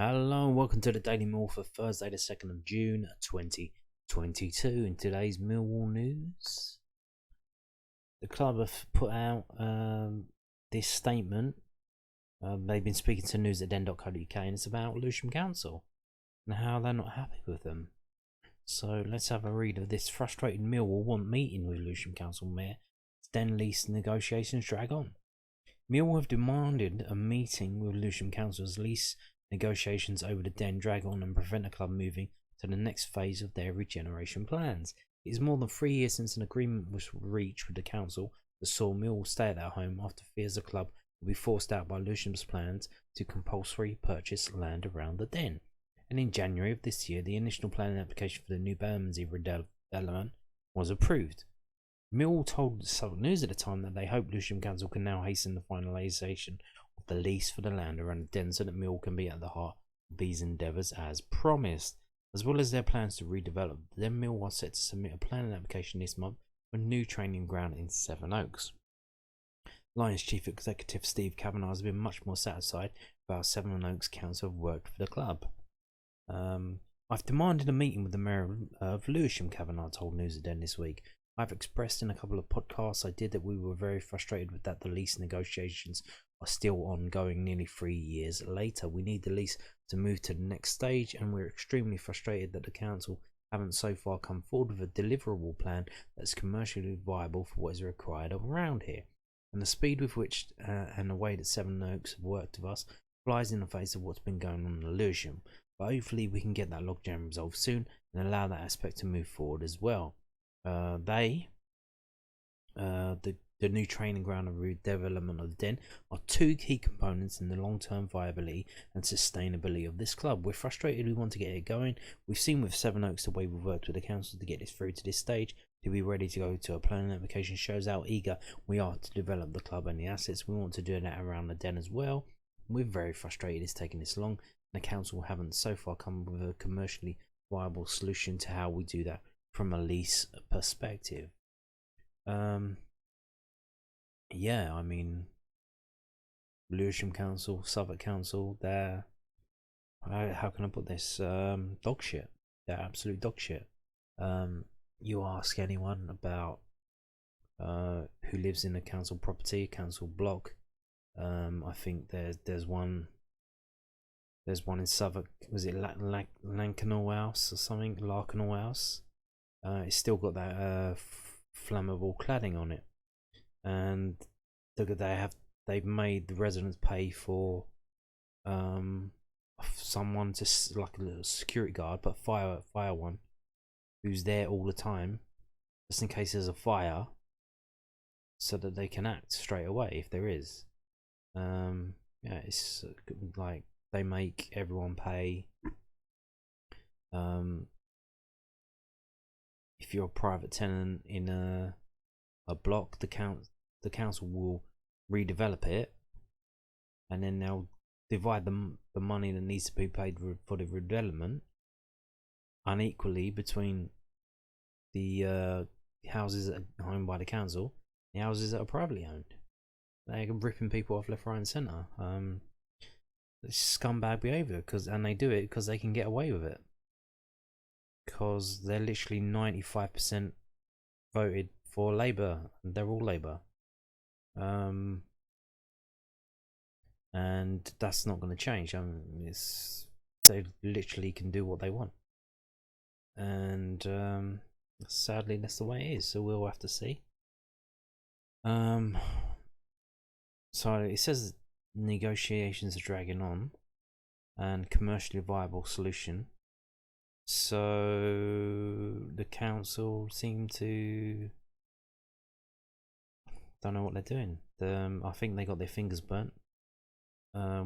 Hello and welcome to the Daily Mill for Thursday the 2nd of June 2022. In today's Millwall news, the club have put out this statement. They've been speaking to news at den.co.uk and it's about Lewisham Council and how they're not happy with them. So let's have a read of this. Frustrated Millwall want meeting with Lewisham Council Mayor. Den lease negotiations drag on. Millwall have demanded a meeting with Lewisham Council's lease negotiations over the Den drag on and prevent the club moving to the next phase of their regeneration plans. It is more than 3 years since an agreement was reached with the council that saw Millwall stay at their home after fears the club will be forced out by Lewisham's plans to compulsory purchase land around the Den. And in January of this year, the initial planning application for the new Bermondsey redevelopment was approved. Millwall told Southwark News at the time that they hope Lewisham Council can now hasten the finalisation of the lease for the land around the Den so that Millwall can be at the heart of these endeavours as promised. As well as their plans to redevelop, then Millwall are set to submit a planning application this month for a new training ground in Sevenoaks. Lions Chief Executive Steve Kavanagh has been much more satisfied with how Sevenoaks Council have worked for the club. I've demanded a meeting with the Mayor of Lewisham, Kavanagh told News at Den this week. I've expressed in a couple of podcasts I did that we were very frustrated with that the lease negotiations are still ongoing nearly 3 years later. We need the lease to move to the next stage and we're extremely frustrated that the council haven't so far come forward with a deliverable plan that's commercially viable for what is required around here. And the speed with which and the way that Sevenoaks have worked with us flies in the face of what's been going on in Lewisham. But hopefully we can get that logjam resolved soon and allow that aspect to move forward as well. The new training ground and redevelopment of the Den are two key components in the long-term viability and sustainability of this club. We're frustrated, we want to get it going. We've seen with Sevenoaks the way we've worked with the council to get this through to this stage. To be ready to go to a planning application shows how eager we are to develop the club and the assets. We want to do that around the Den as well. We're very frustrated it's taking this long. The council haven't so far come with a commercially viable solution to how we do that from a lease perspective. Yeah, I mean, Lewisham Council, Southwark Council, they're, how can I put this, dog shit. They're absolute dog shit. You ask anyone about who lives in a council property, a council block, I think there's one in Southwark, was it Lankenau House or something, Larkenau House? It's still got that flammable cladding on it, and they've made the residents pay for someone to, like a little security guard, but fire one who's there all the time just in case there's a fire, so that they can act straight away if there is. Yeah, it's like they make everyone pay. If you're a private tenant in a block, the council will redevelop it, and then they'll divide the money that needs to be paid for the redevelopment unequally between the houses that are owned by the council, the houses that are privately owned. They're ripping people off left, right, and centre. It's scumbag behaviour, and they do it because they can get away with it. Because they're literally 95% voted for Labour, and they're all Labour. And that's not going to change. I mean, they literally can do what they want. And sadly, that's the way it is. So we'll have to see. So it says negotiations are dragging on and commercially viable solution. So the council seem to, don't know what they're doing. I think they got their fingers burnt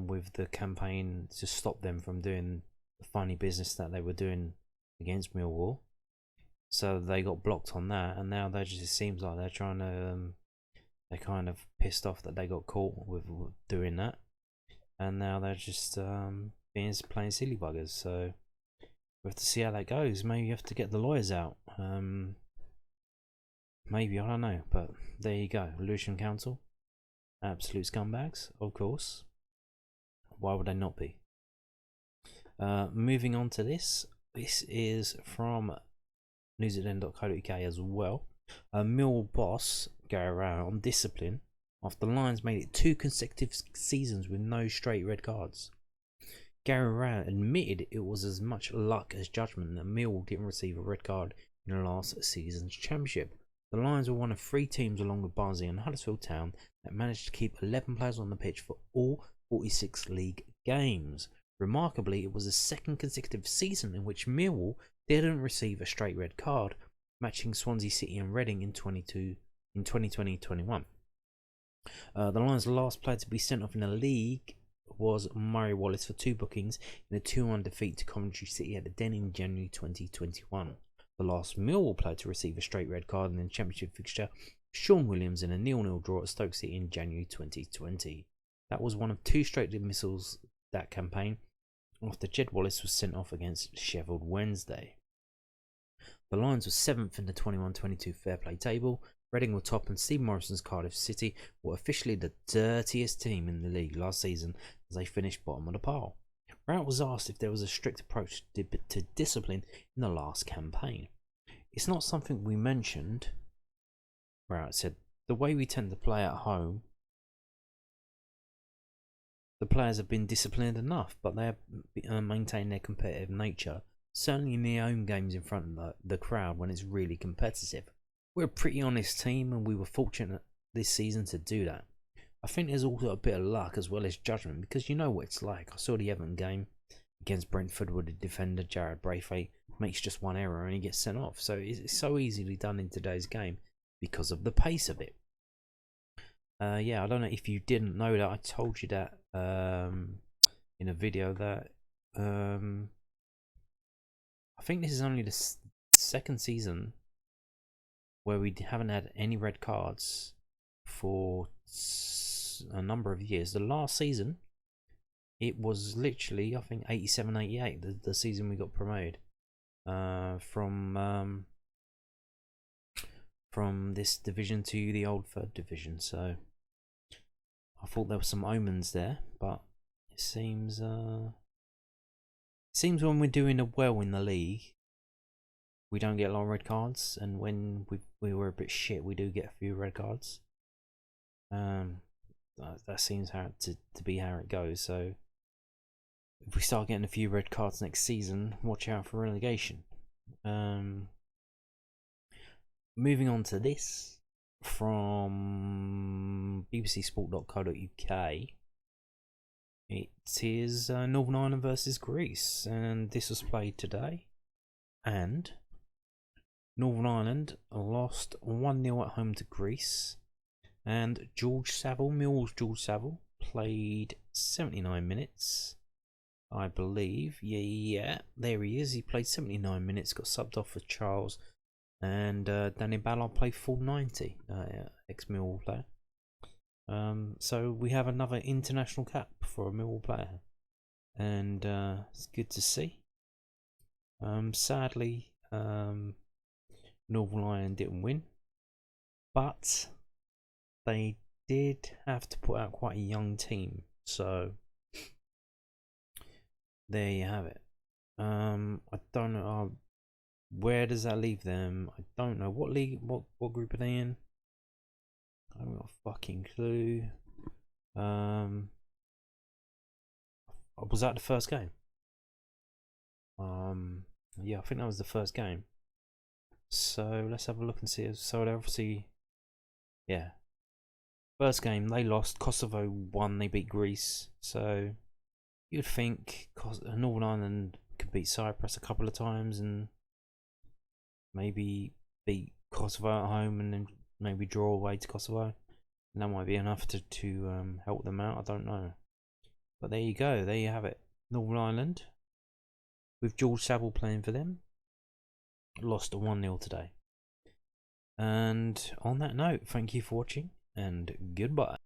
with the campaign to stop them from doing the funny business that they were doing against Millwall. So they got blocked on that, and now they just, it seems like they're trying to, they're kind of pissed off that they got caught with doing that, and now they're just being plain silly buggers. So we have to see how that goes. Maybe you have to get the lawyers out. Maybe, I don't know. But there you go. Lewisham Council. Absolute scumbags, of course. Why would they not be? Moving on to this. This is from newszealand.co.uk as well. Mill boss Gary Rowett on discipline after the Lions made it 2 consecutive seasons with no straight red cards. Gary Rowett admitted it was as much luck as judgment that Mill didn't receive a red card in the last season's championship. The Lions were one of 3 teams along with Barnsley and Huddersfield Town that managed to keep 11 players on the pitch for all 46 league games. Remarkably, it was the 2nd consecutive season in which Millwall didn't receive a straight red card, matching Swansea City and Reading in 2020-21. The Lions' last player to be sent off in the league was Murray Wallace for 2 bookings in a 2-1 defeat to Coventry City at the Den in January 2021. The last Millwall player to receive a straight red card in the championship fixture, Sean Williams, in a 0-0 draw at Stoke City in January 2020. That was one of 2 straight dismissals that campaign after Jed Wallace was sent off against Sheffield Wednesday. The Lions were 7th in the 21-22 fair play table. Reading were top, and Steve Morrison's Cardiff City were officially the dirtiest team in the league last season as they finished bottom of the pile. Rowett was asked if there was a strict approach to discipline in the last campaign. It's not something we mentioned, Rowett said. The way we tend to play at home, the players have been disciplined enough, but they have maintained their competitive nature, certainly in their home games in front of the crowd when it's really competitive. We're a pretty honest team, and we were fortunate this season to do that. I think there's also a bit of luck as well as judgment, because you know what it's like. I saw the Everton game against Brentford where the defender Jared Braithwaite makes just one error and he gets sent off. So it's so easily done in today's game because of the pace of it. Yeah, I don't know if you didn't know that. I told you that in a video that I think this is only the 2nd season where we haven't had any red cards for a number of years. The last season, it was literally, I think, 87-88, the season we got promoted from this division to the old 3rd division. So I thought there were some omens there, but it seems when we're doing well in the league, we don't get a lot of red cards, and when we were a bit shit, we do get a few red cards. That seems to be how it goes. So if we start getting a few red cards next season, watch out for relegation. Moving on to this from bbcsport.co.uk. It is Northern Ireland versus Greece, and this was played today, and Northern Ireland lost 1-0 at home to Greece, and George Saville, Millwalls George Saville, played 79 minutes, I believe. Yeah, there he is. He played 79 minutes, got subbed off for Charles, and Danny Ballard played full 90, ex-Millwall player. So we have another international cap for a Millwall player, and it's good to see. Sadly, Northern Ireland didn't win, but they did have to put out quite a young team, so there you have it. I don't know where does that leave them. I don't know what league, what group are they in. I haven't got a fucking clue. Was that the first game? Yeah, I think that was the first game. So let's have a look and see. So they're obviously, yeah, first game they lost. Kosovo won. They beat Greece. So you'd think Northern Ireland could beat Cyprus a couple of times and maybe beat Kosovo at home and then maybe draw away to Kosovo, and that might be enough to help them out. I don't know, but there you go. There you have it. Northern Ireland, with George Saville playing for them, lost 1-0 today. And on that note, thank you for watching, and goodbye.